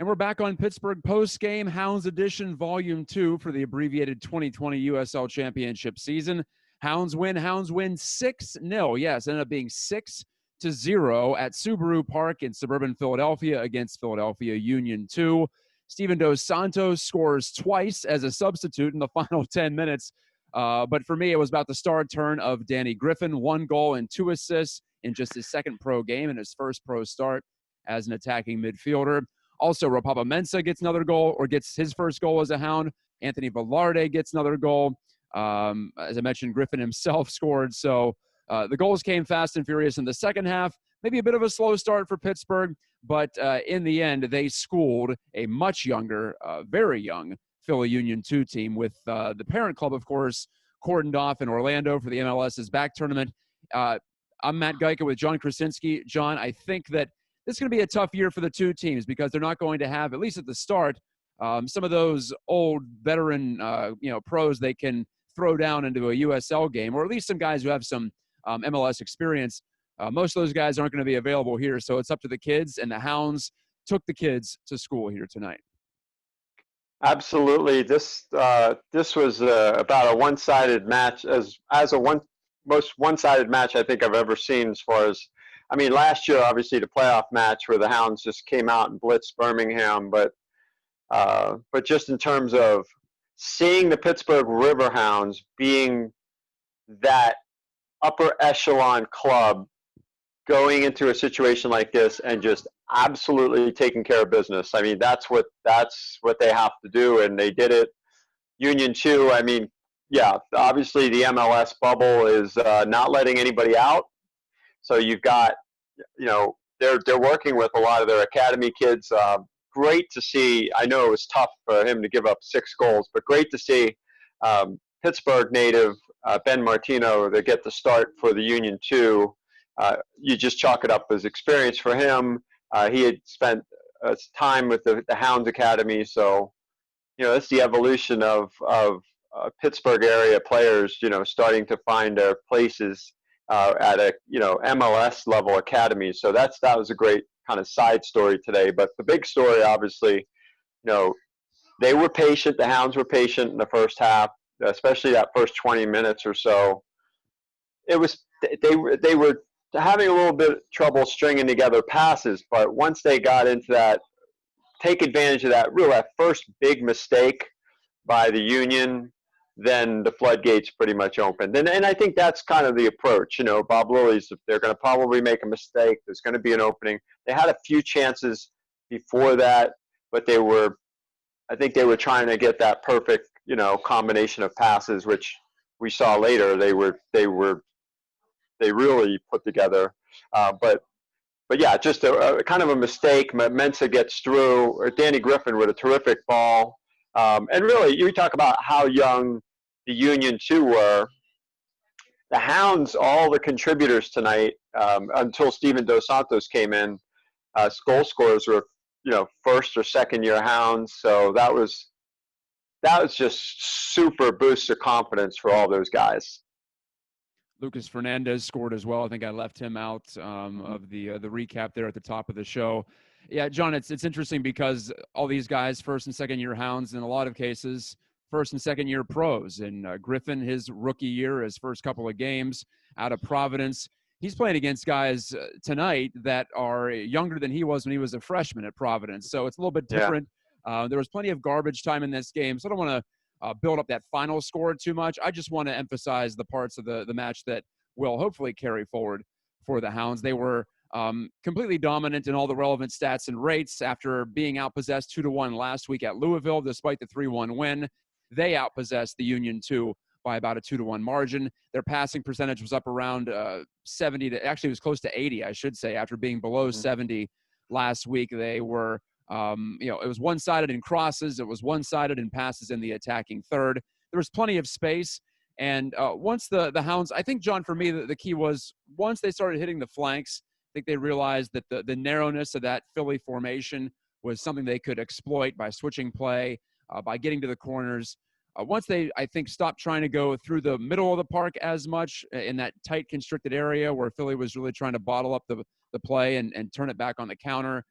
And we're back on Pittsburgh Postgame, Hounds Edition, Volume 2 for the abbreviated 2020 USL Championship season. Hounds win 6-0. Yes, ended up being 6-0 at Subaru Park in suburban Philadelphia against Philadelphia Union 2. Steevan Dos Santos scores twice as a substitute in the final 10 minutes. But for me, it was about the star turn of Danny Griffin, 1 goal and 2 assists in just his second pro game and his first pro start as an attacking midfielder. Also, Rapapa Mensah gets another goal, or gets his first goal as a Hound. Anthony Velarde gets another goal. As I mentioned, Griffin himself scored. So the goals came fast and furious in the second half. Maybe a bit of a slow start for Pittsburgh, but in the end, they schooled a much younger, very young Philly Union 2 team with the parent club, of course, cordoned off in Orlando for the MLS's back tournament. I'm Matt Gajtka with John Krysinsky. John, I think that this is going to be a tough year for the two teams because they're not going to have, at least at the start, some of those old veteran, pros they can throw down into a USL game, or at least some guys who have some MLS experience. Most of those guys aren't going to be available here, so it's up to the kids, and the Hounds took the kids to school here tonight. Absolutely. This was about a one-sided match, most one-sided match I think I've ever seen as far as, I mean, last year, obviously, the playoff match where the Hounds just came out and blitzed Birmingham, but just in terms of seeing the Pittsburgh Riverhounds being that upper echelon club going into a situation like this and just absolutely taking care of business. I mean, that's what they have to do, and they did it. Union 2, I mean, yeah, obviously the MLS bubble is not letting anybody out. So you've got, they're working with a lot of their academy kids. Great to see. I know it was tough for him to give up 6 goals, but great to see Pittsburgh native Ben Martino to get the start for the Union 2. You just chalk it up as experience for him. He had spent time with the Hounds Academy, so it's the evolution of Pittsburgh area players, starting to find their places at a MLS level academy. So that was a great kind of side story today. But the big story, obviously, they were patient. The Hounds were patient in the first half, especially that first 20 minutes or so. It was they were having a little bit of trouble stringing together passes, but once they got into that, take advantage of that first big mistake by the Union, then the floodgates pretty much opened. And I think that's kind of the approach. Bob Lilley's, they're going to probably make a mistake. There's going to be an opening. They had a few chances before that, but I think they were trying to get that perfect, combination of passes, which we saw later. They really put together. But yeah, just a kind of a mistake. Mensah gets through, or Danny Griffin with a terrific ball. And really, you talk about how young the Union 2 were. The Hounds, all the contributors tonight, until Steevan Dos Santos came in, goal scorers were, first or second year Hounds. So that was just super boost of confidence for all those guys. Lucas Fernandez scored as well. I think I left him out of the recap there at the top of the show. Yeah, John, it's interesting because all these guys, first and second year Hounds, in a lot of cases, first and second year pros. And Griffin, his rookie year, his first couple of games out of Providence, he's playing against guys tonight that are younger than he was when he was a freshman at Providence. So it's a little bit different. Yeah. There was plenty of garbage time in this game, so I don't want to build up that final score too much. I just want to emphasize the parts of the match that will hopefully carry forward for the Hounds. They were completely dominant in all the relevant stats and rates after being outpossessed 2-1 last week at Louisville. Despite the 3-1 win, they outpossessed the Union 2 by about a 2-1 margin. Their passing percentage was up around 70 to, actually it was close to 80, I should say, after being below 70 last week. They were it was one-sided in crosses. It was one-sided in passes in the attacking third. There was plenty of space. And once the Hounds, I think, John, for me, the key was once they started hitting the flanks, I think they realized that the narrowness of that Philly formation was something they could exploit by switching play, by getting to the corners. Once they, I think, stopped trying to go through the middle of the park as much in that tight, constricted area where Philly was really trying to bottle up the play and turn it back on the counter,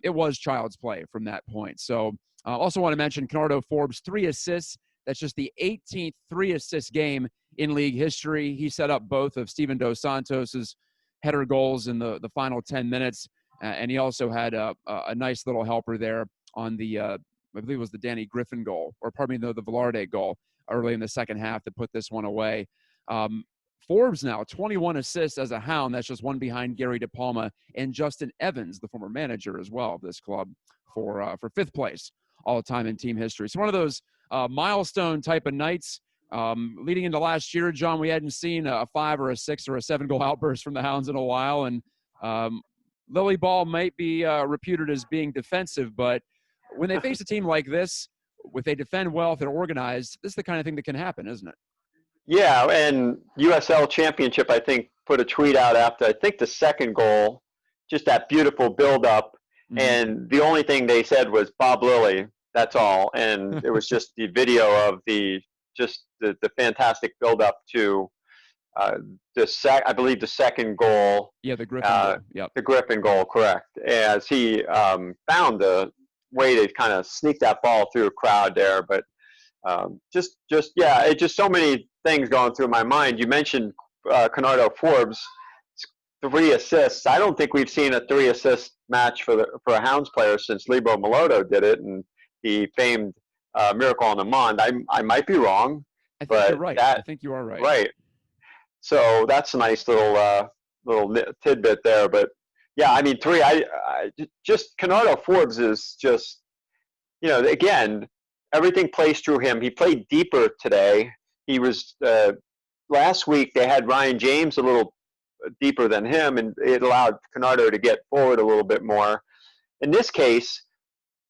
it was child's play from that point. So also want to mention Kenardo Forbes, 3 assists. That's just the 18th 3-assist game in league history. He set up both of Steevan Dos Santos's header goals in the final 10 minutes. And he also had a nice little helper there on the, I believe it was the Danny Griffin goal, or pardon me, the Velarde goal early in the second half to put this one away. Forbes now, 21 assists as a Hound. That's just one behind Gary DePalma and Justin Evans, the former manager as well of this club, for 5th place all time in team history. So one of those milestone type of nights. Leading into last year, John, we hadn't seen a 5 or a 6 or a 7 goal outburst from the Hounds in a while. And Lilley ball might be reputed as being defensive, but when they face a team like this, if they defend well, if they're organized, this is the kind of thing that can happen, isn't it? Yeah, and USL Championship, I think, put a tweet out after, I think, the second goal, just that beautiful build-up. Mm-hmm. And the only thing they said was Bob Lilley, that's all. And it was just the video of the fantastic build-up to I believe the second goal. Yeah, the Griffin goal. Yep. The Griffin goal, correct. As he found a way to kind of sneak that ball through a crowd there. But it's just so many things going through my mind. You mentioned Kenardo Forbes, 3 assists. I don't think we've seen a 3-assist match for a Hounds player since Lebo Maloto did it, and the famed Miracle on the Mond. I might be wrong. I think you're right. I think you are right. Right. So that's a nice little tidbit there. But yeah, I mean, 3. I just Kenardo Forbes is just, again, everything plays through him. He played deeper today. He was last week. They had Ryan James a little deeper than him, and it allowed Kenardo to get forward a little bit more. In this case,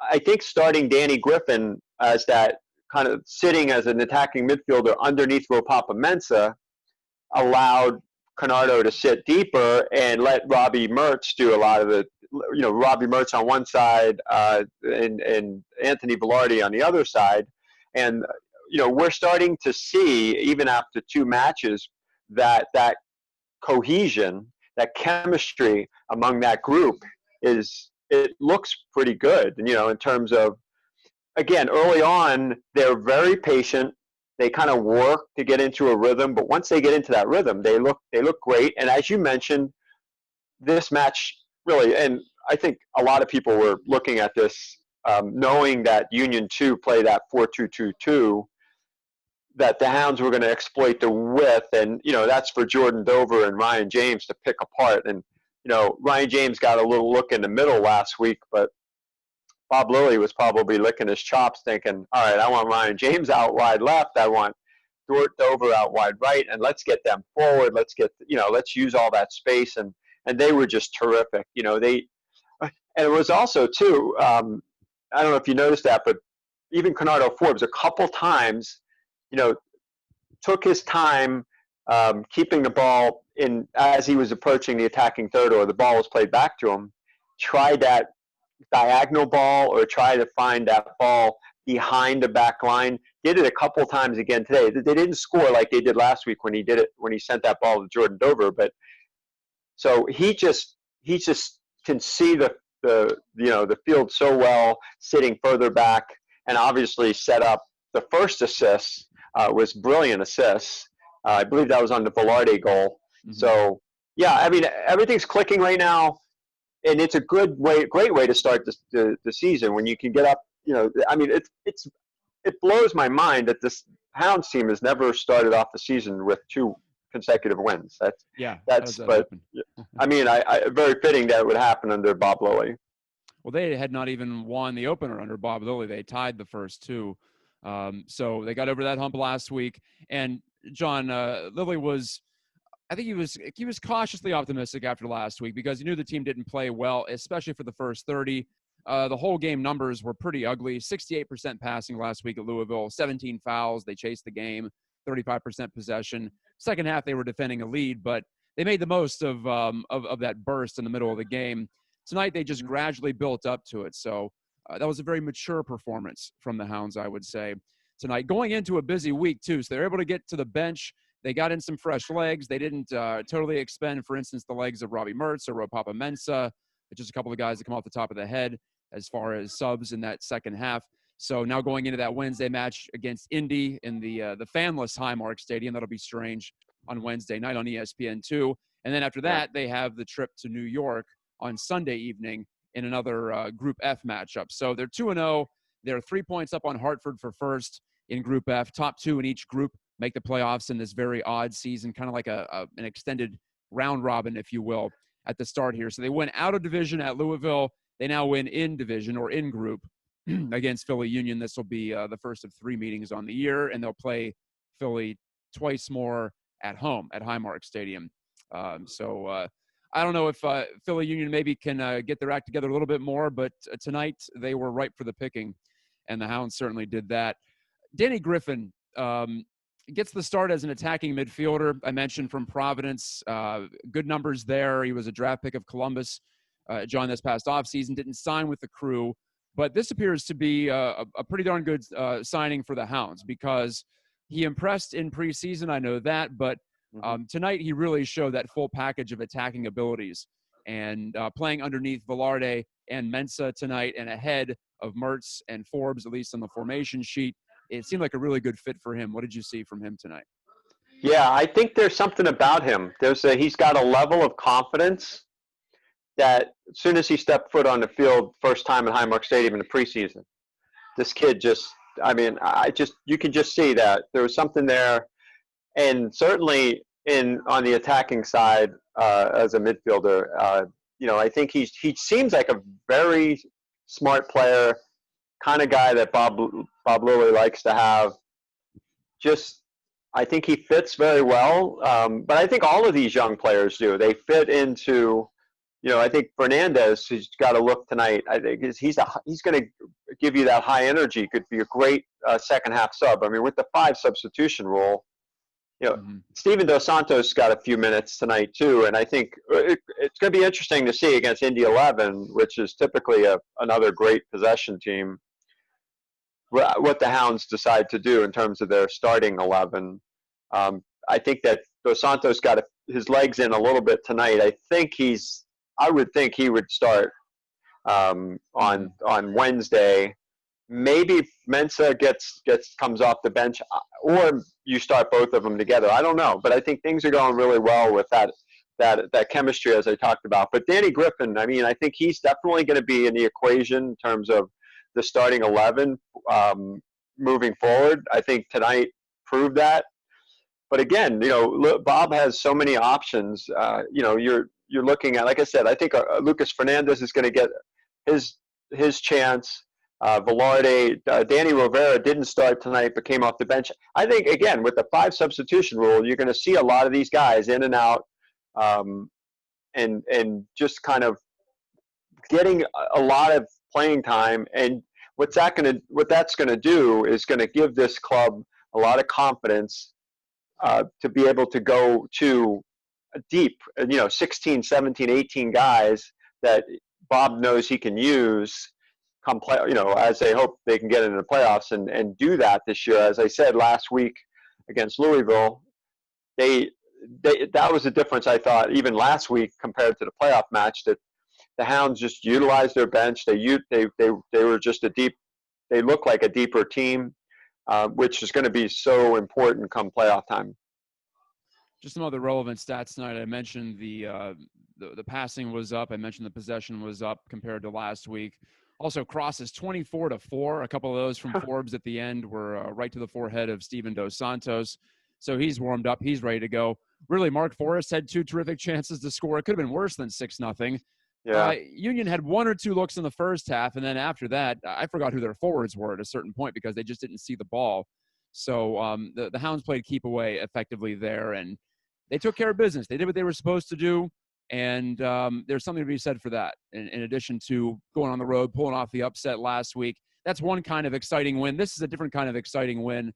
I think starting Danny Griffin as that kind of sitting as an attacking midfielder underneath Ropapa-Mensah allowed Kenardo to sit deeper and let Robbie Mertz do a lot of the, Robbie Mertz on one side and Anthony Velarde on the other side. And, we're starting to see, even after 2 matches, that cohesion, that chemistry among that group it looks pretty good. And, in terms of, again, early on, they're very patient. They kind of work to get into a rhythm, but once they get into that rhythm, they look great. And as you mentioned, this match really, and I think a lot of people were looking at this, knowing that Union 2 play that 4-2-2-2, that the Hounds were going to exploit the width, and that's for Jordan Dover and Ryan James to pick apart. And Ryan James got a little look in the middle last week, but Bob Lilley was probably licking his chops thinking, all right, I want Ryan James out wide left. I want Dover out wide right, and let's get them forward. Let's use all that space. And they were just terrific. And it was also, too, I don't know if you noticed that, but even Kenardo Forbes a couple times, took his time keeping the ball in as he was approaching the attacking third or the ball was played back to him, tried that diagonal ball or try to find that ball behind the back line. Did it a couple times again today. They didn't score like they did last week when he sent that ball to Jordan Dover, but so he just can see the field so well sitting further back, and obviously set up the first assist was brilliant assists. I believe that was on the Velarde goal. Mm-hmm. So yeah, I mean, everything's clicking right now. And it's a great way to start the season when you can get up. I mean, it blows my mind that this Hounds team has never started off the season with 2 consecutive wins. I mean, I very fitting that it would happen under Bob Lilley. Well, they had not even won the opener under Bob Lilley. They tied the first 2. So they got over that hump last week. And John, Lilley was, I think he was cautiously optimistic after last week because he knew the team didn't play well, especially for the first 30. The whole game numbers were pretty ugly. 68% passing last week at Louisville, 17 fouls. They chased the game, 35% possession. Second half, they were defending a lead, but they made the most of that burst in the middle of the game. Tonight, they just gradually built up to it. So that was a very mature performance from the Hounds, I would say, tonight. Going into a busy week, too, so they were able to get to the bench. They got in some fresh legs. They didn't totally expend, for instance, the legs of Robbie Mertz or Ropapa-Mensah. just a couple of guys that come off the top of the head as far as subs in that second half. So now going into that Wednesday match against Indy in the fanless Highmark Stadium, that'll be strange on Wednesday night on ESPN2. And then after that, they have the trip to New York on Sunday evening in another Group F matchup. So they're 2-0. They're 3 points up on Hartford for first in Group F. Top two in each group make the playoffs in this very odd season, kind of like an extended round robin, if you will, at the start here. So they win out of division at Louisville. They now win in division or in group against Philly Union. This will be the first of three meetings on the year, and they'll play Philly twice more at home at Highmark Stadium. So I don't know if Philly Union maybe can get their act together a little bit more, but tonight they were ripe for the picking, and the Hounds certainly did that. Danny Griffin gets the start as an attacking midfielder. I mentioned from Providence, good numbers there. He was a draft pick of Columbus, John, this past offseason, didn't sign with the Crew. But this appears to be a pretty darn good signing for the Hounds because he impressed in preseason. I know that, but tonight he really showed that full package of attacking abilities and playing underneath Velarde and Mensah tonight and ahead of Mertz and Forbes, at least on the formation sheet. It seemed like a really good fit for him. What did you see from him tonight? Yeah, I think there's something about him. He's got a level of confidence that as soon as he stepped foot on the field, first time at Highmark Stadium in the preseason, this kid you can just see that there was something there. And certainly on the attacking side as a midfielder, I think he seems like a very smart player, kind of guy that Bob Lilley likes to have. I think he fits very well. But I think all of these young players do. They fit into, I think Fernandez, who's got to look tonight, I think he's going to give you that high energy, could be a great second half sub. I mean, with the 5 substitution rule, Steevan Dos Santos got a few minutes tonight too, and I think it's going to be interesting to see against Indy 11, which is typically another great possession team, what the Hounds decide to do in terms of their starting 11. I think that Dos Santos got his legs in a little bit tonight. I would think he would start on Wednesday. Maybe Mensah comes off the bench, or you start both of them together. I don't know, but I think things are going really well with that chemistry as I talked about. But Danny Griffin, I think he's definitely going to be in the equation in terms of the starting 11 moving forward. I think tonight proved that. But again, Bob has so many options. You're looking at, like I said, I think Lucas Fernandez is going to get his chance. Velarde, Danny Rivera didn't start tonight but came off the bench. I think, again, with the 5 substitution rule, you're going to see a lot of these guys in and out and just kind of getting a lot of playing time. And what that's going to do is going to give this club a lot of confidence to be able to go to deep, 16, 17, 18 guys that Bob knows he can use come play, as they hope they can get into the playoffs and do that this year. As I said last week against Louisville, that was the difference, I thought, even last week compared to the playoff match, that the Hounds just utilized their bench. They were just they look like a deeper team, which is going to be so important come playoff time. Just some other relevant stats tonight. I mentioned the passing was up. I mentioned the possession was up compared to last week. Also, crosses 24-4. A couple of those from Forbes at the end were right to the forehead of Steevan Dos Santos. So he's warmed up. He's ready to go. Really, Mark Forrest had 2 terrific chances to score. It could have been worse than 6-0. Yeah. Union had 1 or 2 looks in the first half, and then after that, I forgot who their forwards were at a certain point because they just didn't see the ball. So the Hounds played keep away effectively there, and they took care of business. They did what they were supposed to do. And there's something to be said for that. In addition to going on the road, pulling off the upset last week, that's one kind of exciting win. This is a different kind of exciting win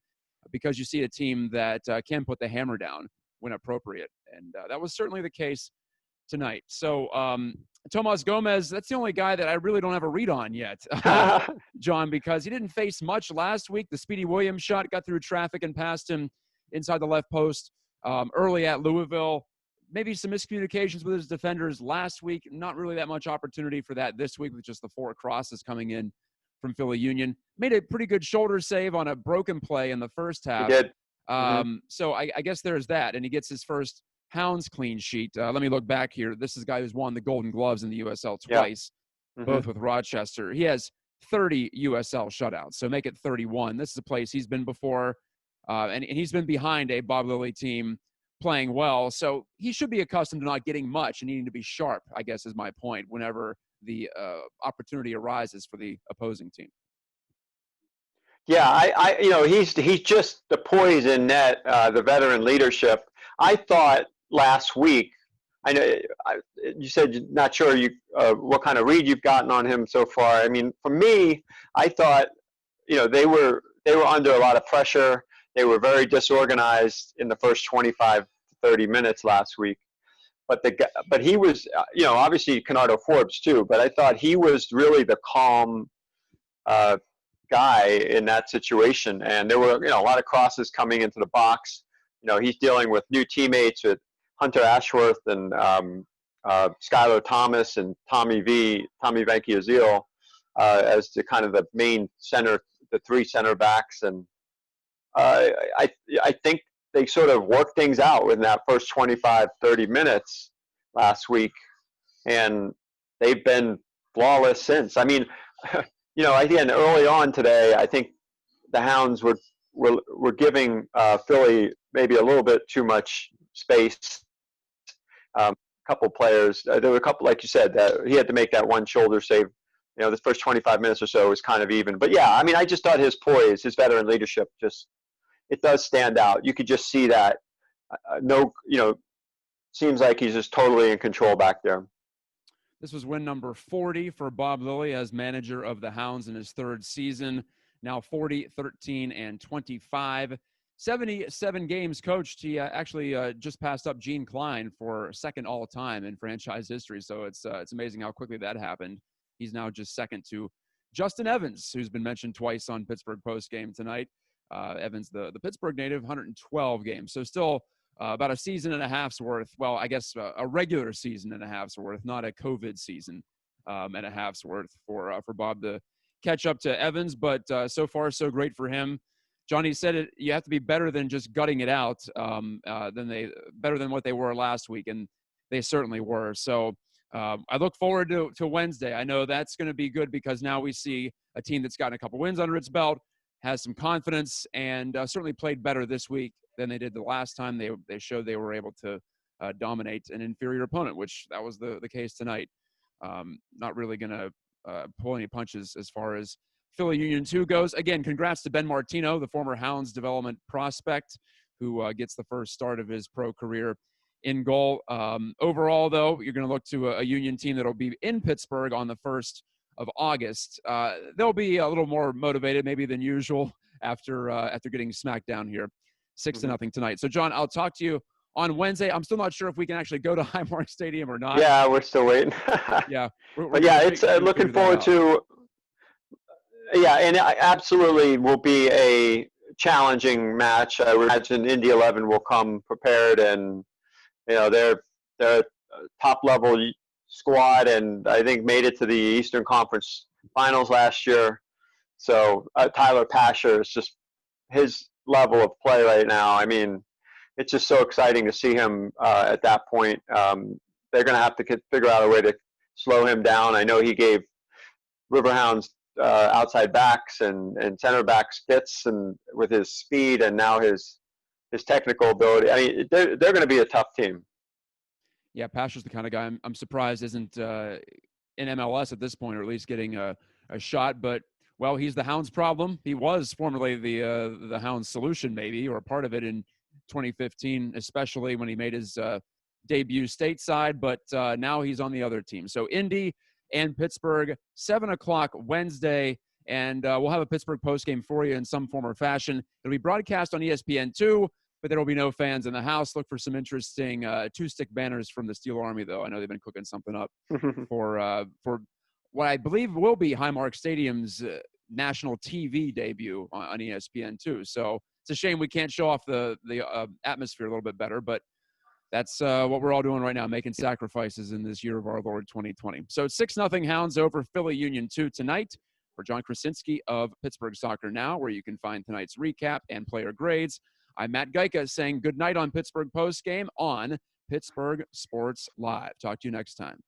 because you see a team that can put the hammer down when appropriate. And that was certainly the case tonight. So Tomas Gomez, that's the only guy that I really don't have a read on yet, John, because he didn't face much last week. The Speedy Williams shot got through traffic and passed him inside the left post early at Louisville. maybe some miscommunications with his defenders last week. Not really that much opportunity for that this week with just the 4 crosses coming in from Philly Union. Made a pretty good shoulder save on a broken play in the first half. He did. So I guess there's that. And he gets his first Hounds clean sheet. Let me look back here. This is a guy who's won the Golden Gloves in the USL twice, both with Rochester. He has 30 USL shutouts, so make it 31. This is a place he's been before, and he's been behind a Bob Lilley team playing well. So he should be accustomed to not getting much and needing to be sharp, I guess is my point, whenever the opportunity arises for the opposing team. Yeah, he's just the poise in net, the veteran leadership. I thought last week, I know you said you're not sure what kind of read you've gotten on him so far. I mean, for me, I thought, they were under a lot of pressure. They were very disorganized in the first 25 to 30 minutes last week. But he was, obviously Kenardo Forbes too. But I thought he was really the calm guy in that situation. And there were, a lot of crosses coming into the box. He's dealing with new teammates with Hunter Ashworth and Skylar Thomas and Tommy Venkiazil as the kind of the main center, the 3 center backs. And I think they sort of worked things out in that first 25, 30 minutes last week. And they've been flawless since. I mean, again, early on today, I think the Hounds were giving Philly maybe a little bit too much space. Couple players, there were a couple, like you said, that he had to make that one shoulder save. The first 25 minutes or so was kind of even. But yeah, I mean, I just thought his poise, his veteran leadership, it does stand out. You could just see that. Seems like he's just totally in control back there. This was win number 40 for Bob Lilley as manager of the Hounds in his 3rd season. Now 40, 13, and 25. 77 games coached. He actually just passed up Gene Klein for 2nd all-time in franchise history. So it's amazing how quickly that happened. He's now just 2nd to Justin Evans, who's been mentioned twice on Pittsburgh Postgame tonight. Evans, the Pittsburgh native, 112 games. So still about a season and a half's worth. Well, I guess a regular season and a half's worth, not a COVID season and a half's worth for Bob to catch up to Evans. But so far, so great for him. Johnny said it. You have to be better than just gutting it out. Better than what they were last week, and they certainly were. So I look forward to Wednesday. I know that's going to be good because now we see a team that's gotten a couple wins under its belt, has some confidence, and certainly played better this week than they did the last time. They showed they were able to dominate an inferior opponent, which that was the case tonight. Not really going to pull any punches as far as Philly Union 2 goes. Again, congrats to Ben Martino, the former Hounds development prospect, who gets the first start of his pro career in goal. Overall, though, you're going to look to a Union team that will be in Pittsburgh on the 1st of August. They'll be a little more motivated maybe than usual after getting smacked down here 6-0 tonight. So, John, I'll talk to you on Wednesday. I'm still not sure if we can actually go to Highmark Stadium or not. Yeah, we're still waiting. Yeah. But yeah, it's looking forward to – yeah, and it absolutely will be a challenging match. I would imagine Indy 11 will come prepared, and they're a top-level squad, and I think made it to the Eastern Conference Finals last year. So Tyler Pasher is just his level of play right now. I mean, it's just so exciting to see him at that point. They're going to have to figure out a way to slow him down. I know he gave Riverhounds outside backs and center backs fits, and with his speed and now his technical ability. I mean, they're going to be a tough team. Yeah, Pasher's the kind of guy I'm surprised isn't in MLS at this point, or at least getting a shot. But well, he's the Hounds' problem. He was formerly the Hounds' solution, maybe, or a part of it in 2015, especially when he made his debut stateside. But now he's on the other team. So Indy and Pittsburgh, 7 o'clock Wednesday, and we'll have a Pittsburgh postgame for you in some form or fashion. It'll be broadcast on ESPN2, but there will be no fans in the house. Look for some interesting two-stick banners from the Steel Army, though. I know they've been cooking something up for what I believe will be Highmark Stadium's national TV debut on ESPN2. So it's a shame we can't show off the atmosphere a little bit better, but That's what we're all doing right now, making sacrifices in this year of our Lord 2020. So it's 6-0 Hounds over Philly Union 2 tonight. For John Krysinsky of Pittsburgh Soccer Now, where you can find tonight's recap and player grades, I'm Matt Gajtka saying good night on Pittsburgh Postgame on Pittsburgh Sports Live. Talk to you next time.